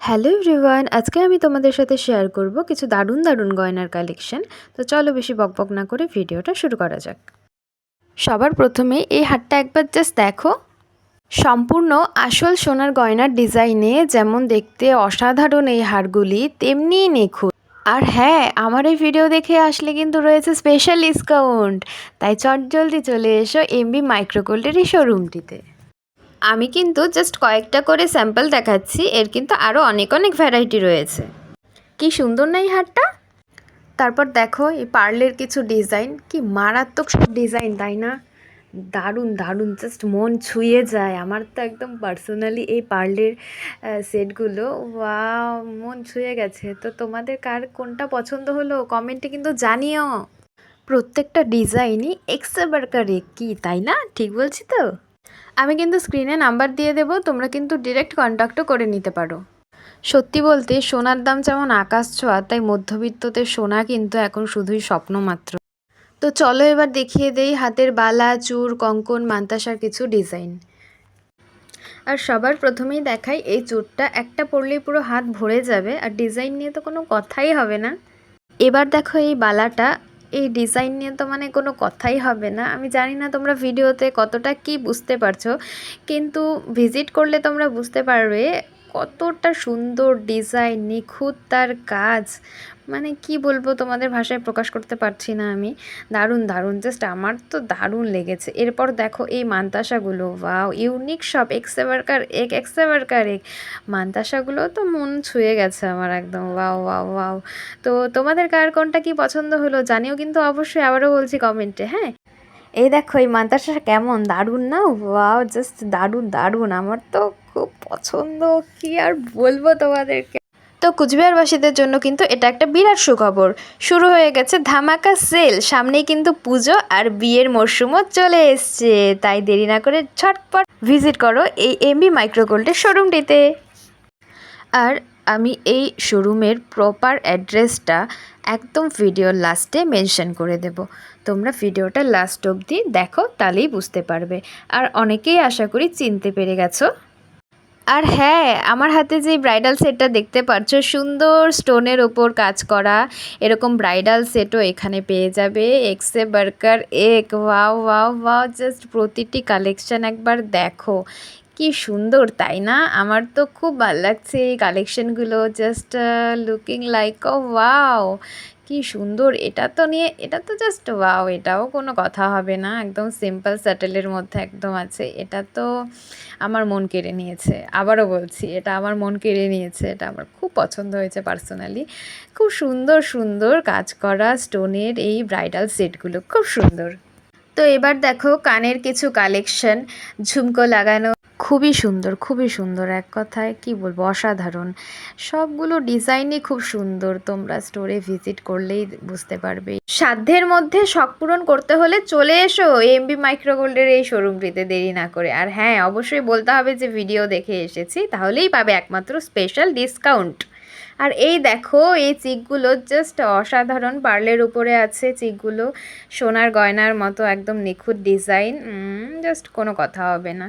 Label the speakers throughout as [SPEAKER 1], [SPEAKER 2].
[SPEAKER 1] Hello everyone, আজকে আমি তোমাদের সাথে শেয়ার করব কিছু দারুণ দারুণ গয়নার কালেকশন। তো চলো বেশি বকবক না করে ভিডিওটা শুরু করা যাক। সবার প্রথমে এই হারটা একবার জাস্ট দেখো। সম্পূর্ণ আসল সোনার গয়নার ডিজাইনে যেমন দেখতে অসাধারণ এই হারগুলি, তেমনিই নিখুঁত। আর হ্যাঁ, আমার এই ভিডিও দেখে আসলে কিন্তু রয়েছে স্পেশাল ডিসকাউন্ট। তাই চটজলদি চলে এসো এমবি মাইক্রোগোল্ডের এই শোরুমটিতে। আমি কিন্তু জাস্ট কয়েকটা করে স্যাম্পল দেখাচ্ছি, এর কিন্তু আরও অনেক অনেক ভ্যারাইটি রয়েছে। কি সুন্দর না এই হারটা। তারপর দেখো এই পার্লের কিছু ডিজাইন, কি মারাত্মক সব ডিজাইন, তাই না? দারুণ দারুণ, জাস্ট মন ছুঁয়ে যায়। আমার তো একদম পার্সোনালি এই পার্লের সেটগুলো ওয়াও, মন ছুঁয়ে গেছে। তো তোমাদের কার কোনটা পছন্দ হলো কমেন্টে কিন্তু জানিও। প্রত্যেকটা ডিজাইনই এক্সেবারকারে, কি তাই না? ঠিক বলছি তো? আমি কিন্তু স্ক্রিনে নাম্বার দিয়ে দেবো, তোমরা কিন্তু ডিরেক্ট কন্ট্যাক্টও করে নিতে পারো। সত্যি বলতে সোনার দাম যেমন আকাশ ছোঁয়া, তাই মধ্যবিত্তদের সোনা কিন্তু এখন শুধুই স্বপ্ন মাত্র। তো চলো এবার দেখিয়ে দেই হাতের বালা, চূড়, কঙ্কন, মান্তাসার কিছু ডিজাইন। আর সবার প্রথমেই দেখাই এই চূড়টা, একটা পরলেই পুরো হাত ভরে যাবে, আর ডিজাইন নিয়ে তো কোনো কথাই হবে না। এবার দেখো এই বালাটা, এই ডিজাইন নিয়ে তো মানে কোনো কথাই হবে না। আমি জানি না তোমরা ভিডিওতে কতটা কি বুঝতে পারছো, কিন্তু ভিজিট করলে তোমরা বুঝতে পারবে কতটা সুন্দর ডিজাইন, নিখুঁত তার কাজ। মানে কি বলবো, তোমাদের ভাষায় প্রকাশ করতে পারছি না আমি। দারুণ দারুণ, জাস্ট আমার তো দারুণ লেগেছে। এরপর দেখো এই মান্তাসাগুলো, ওয়াও, ইউনিক সব, এক্সেবারকার এক। মান্তাসাগুলো তো মন ছুঁয়ে গেছে আমার একদম, ওয়াও ওয়াও ওয়াও। তো তোমাদের কার কোনটা কি পছন্দ হলো জানিও কিন্তু অবশ্যই, আবারও বলছি কমেন্টে। হ্যাঁ, এই দেখো এই মান্তাসা কেমন দারুণ না? ওয়াও, জাস্ট দারুণ দারুণ, আমার তো খুব পছন্দ, কি আর বলবো তোমাদেরকে। তো কুচবিহারবাসীদের জন্য কিন্তু এটা একটা বিরাট সুখবর, শুরু হয়ে গেছে ধামাকা সেল। সামনেই কিন্তু পুজো আর বিয়ের মরশুমও চলে এসছে, তাই দেরি না করে ঝটপট ভিজিট করো এই এমবি মাইক্রোগোল্ডের শোরুমটিতে। আর আমি এই শোরুমের প্রপার অ্যাড্রেসটা একদম ভিডিওর লাস্টে মেনশন করে দেব। তোমরা ভিডিওটা লাস্ট অবধি দেখো, তাহলেই বুঝতে পারবে। আর অনেকেই আশা করি চিনতে পেরে গেছো। আর হ্যাঁ, আমার হাতে যে ব্রাইডাল সেটটা দেখতে পাচ্ছ, সুন্দর স্টোনের ওপর কাজ করা, এরকম ব্রাইডাল সেটও এখানে পেয়ে যাবে। এক্সে বার্কার এক, ওয়াও ওয়াও ওয়াও, জাস্ট প্রতিটি কালেকশান একবার দেখো, কি সুন্দর তাই না? আমার তো খুব ভালো লাগছে এই কালেকশানগুলো, জাস্ট লুকিং লাইক ওয়াও, কি সুন্দর। এটা তো জাস্ট ওয়াও, এটাও কোনো কথা হবে না, একদম সিম্পল স্যাটেলের মধ্যে একদম আছে। এটা তো আমার মন কেড়ে নিয়েছে, আবারও বলছি এটা আমার মন কেড়ে নিয়েছে, এটা আমার খুব পছন্দ হয়েছে পার্সোনালি। খুব সুন্দর সুন্দর কাজ করা স্টোনের এই ব্রাইডাল সেটগুলো খুব সুন্দর। তো এবার দেখো কানের কিছু কালেকশন, ঝুমকো লাগানো, খুবই সুন্দর, এক কথায় কি বলবো, অসাধারণ। সবগুলো ডিজাইনই খুব সুন্দর, তোমরা স্টোরে ভিজিট করলেই বুঝতে পারবে। সাধ্যের মধ্যে শখ পূরণ করতে হলে চলে এসো এমবি মাইক্রোগোল্ডের এই শোরুমটিতে, দেরি না করে। আর হ্যাঁ, অবশ্যই বলতে হবে যে ভিডিও দেখে এসেছি, তাহলেই পাবে একমাত্র স্পেশাল ডিসকাউন্ট। আর এই দেখো এই চিকগুলো জাস্ট অসাধারণ, পার্লের উপরে আছে চিকগুলো, সোনার গয়নার মতো একদম নিখুঁত ডিজাইন, জাস্ট কোনো কথা হবে না।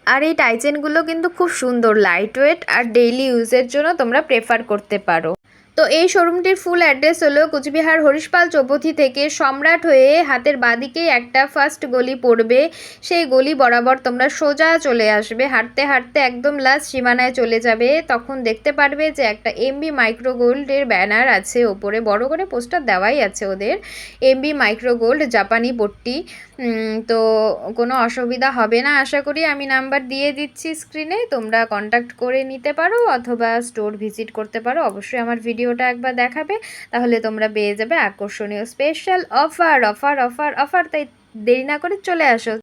[SPEAKER 1] আর এই টাইচেনগুলো কিন্তু খুব সুন্দর, লাইট ওয়েট, আর ডেইলি ইউজের জন্য তোমরা প্রেফার করতে পারো। তো এই শোরুমটির ফুল অ্যাড্রেস হলো কুচবিহার হরিশপাল চৌপথি থেকে সম্রাট হয়ে হাতের বাঁদিকেই একটা ফার্স্ট গলি পড়বে, সেই গলি বরাবর তোমরা সোজা চলে আসবে, হাঁটতে হাঁটতে একদম লাস্ট সীমানায় চলে যাবে। তখন দেখতে পারবে যে একটা এমবি মাইক্রোগোল্ডের ব্যানার আছে, ওপরে বড় করে পোস্টার দেওয়াই আছে ওদের, এমবি মাইক্রোগোল্ড জাপানি পট্টি। তো কোনো অসুবিধা হবে না আশা করি। আমি নাম্বার দিয়ে দিচ্ছি স্ক্রিনে, তোমরা কন্ট্যাক্ট করে নিতে পারো অথবা স্টোর ভিজিট করতে পারো। অবশ্যই আমার ভিডিওটা একবার দেখাবে, তাহলে তোমরা পেয়ে যাবে আকর্ষণীয় special offer offer offer offer. তাই দেরি না করে চলে আসো।